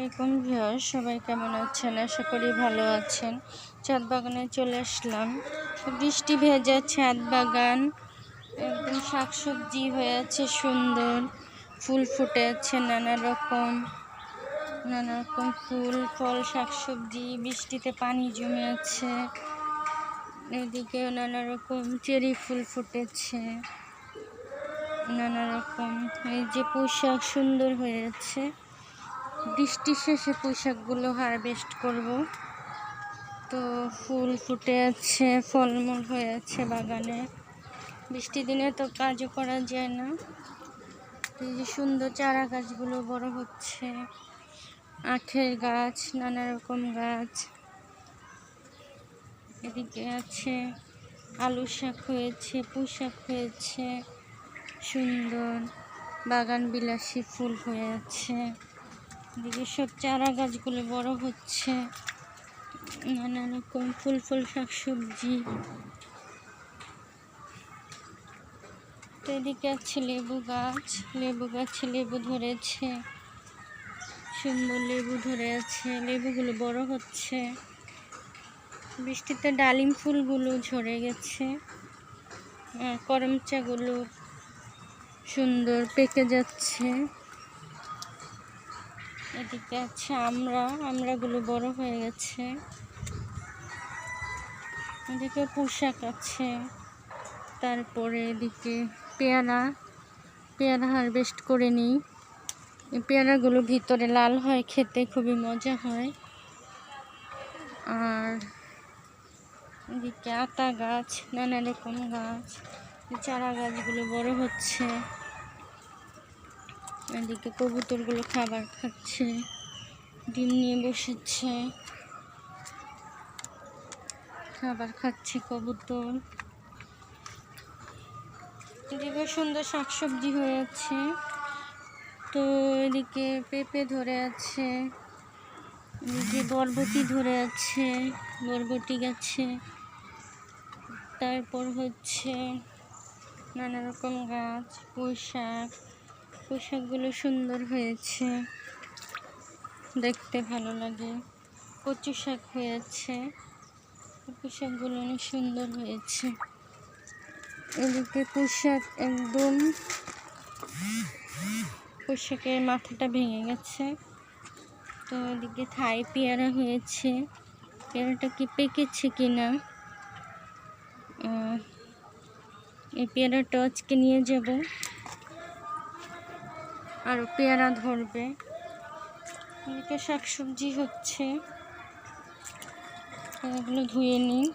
আলাইকুম ভিউয়ার্স, সবাই কেমন আছেন? আশা করি ভালো আছেন। ছাদ বাগানে চলে আসলাম। বৃষ্টি ভেজা ছাদ বাগান, একদম শাকসবজি হয়ে আছে, সুন্দর ফুল ফুটে আছে, নানা রকম ফুল ফল শাকসবজি। বৃষ্টিতে পানি জমে আছে। এদিকেও নানা রকম চেরি ফুল ফুটেছে, নানা রকম। এই যে পোশাক সুন্দর হয়েছে। বৃষ্টি শেষে পোশাকগুলো হারভেস্ট করব। তো ফুল ফুটে আছে, ফলমূল হয়ে আছে বাগানে। বৃষ্টি দিনে তো কাজও করা যায় না। এই যে সুন্দর চারা গাছগুলো বড় হচ্ছে, আখের গাছ, নানা রকম গাছ। এদিকে আছে আলু শাক হয়েছে, পুঁই শাক হয়েছে, সুন্দর বাগান বিলাসী ফুল হয়ে আছে। এদিকে সব চারা গাছগুলো বড় হচ্ছে, নানা রকম ফুল শাকসবজি। তো এদিকে আছে লেবু গাছে লেবু ধরেছে, সুন্দর লেবু ধরে আছে। লেবুগুলো বড় হচ্ছে। বৃষ্টিতে ডালিম ফুলগুলো ঝরে গেছে, করমচাগুলো সুন্দর পেকে যাচ্ছে। এদিকে আছে আমরাগুলো বড় হয়ে গেছে। এদিকে পোশাক আছে। তারপরে এদিকে পেয়ারা হারভেস্ট করে নিই। এই পেয়ারাগুলো ভিতরে লাল হয়, খেতে খুবই মজা হয়। আর এদিকে আতা গাছ, নানা রকম গাছ, চারা গাছগুলো বড় হচ্ছে। এদিকে কবুতরগুলো খাবার খাচ্ছে, ডিম নিয়ে বসেছে, খাবার খাচ্ছে কবুতর। এদিকে সুন্দর শাকসবজি হয়েছে। তো এদিকে পেঁপে ধরে আছে, এদিকে বরবটি ধরে আছে, বরবটি গাছে। তারপর হচ্ছে নানা রকম গাছ, পোশাকগুলো সুন্দর হয়েছে, দেখতে ভালো লাগে। কচু শাক হয়েছে, পোশাকগুলো অনেক সুন্দর হয়েছে। এদিকে পোশাকের মাথাটা ভেঙে গেছে। তো এদিকে থাই পেয়ারা হয়েছে, পেয়ারাটা কি পেকেছে কিনা। এই পেয়ারাটা আজকে নিয়ে যাব, আরও পেয়ারা ধরবে। এদিকে শাকসবজি হচ্ছে, এগুলো ধুয়ে নিই।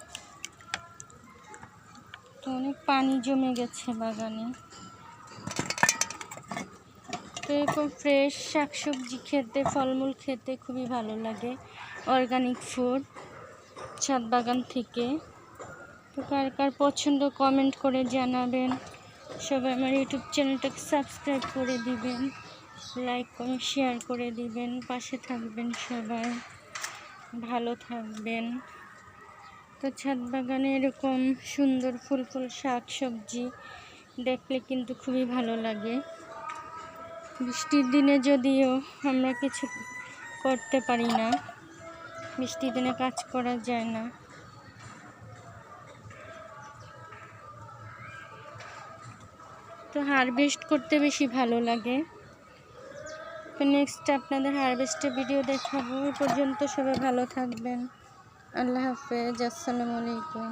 তো অনেক পানি জমে গেছে বাগানে। তো এরকম ফ্রেশ শাকসবজি খেতে, ফলমূল খেতে খুবই ভালো লাগে। অর্গানিক ফুড ছাদ বাগান থেকে। তো কার কার পছন্দ কমেন্ট করে জানাবেন। সবাই আমার ইউটিউব চ্যানেলটাকে সাবস্ক্রাইব করে দিবেন, লাইক কমেন্ট শেয়ার করে দিবেন, পাশে থাকবেন, সবাই ভালো থাকবেন। তো ছাদ বাগানে এরকম সুন্দর ফুল শাক সবজি দেখলে কিন্তু খুবই ভালো লাগে। বৃষ্টির দিনে যদিও আমরা কিছু করতে পারি না, বৃষ্টির দিনে কাজ করা যায় না। তো হারভেস্ট করতে বেশি ভালো লাগে। তো নেক্সট আপনাদের হারভেস্টের ভিডিও দেখাবো। এ পর্যন্ত সবাই ভালো থাকবেন। আল্লাহ হাফেজ, আসসালামু আলাইকুম।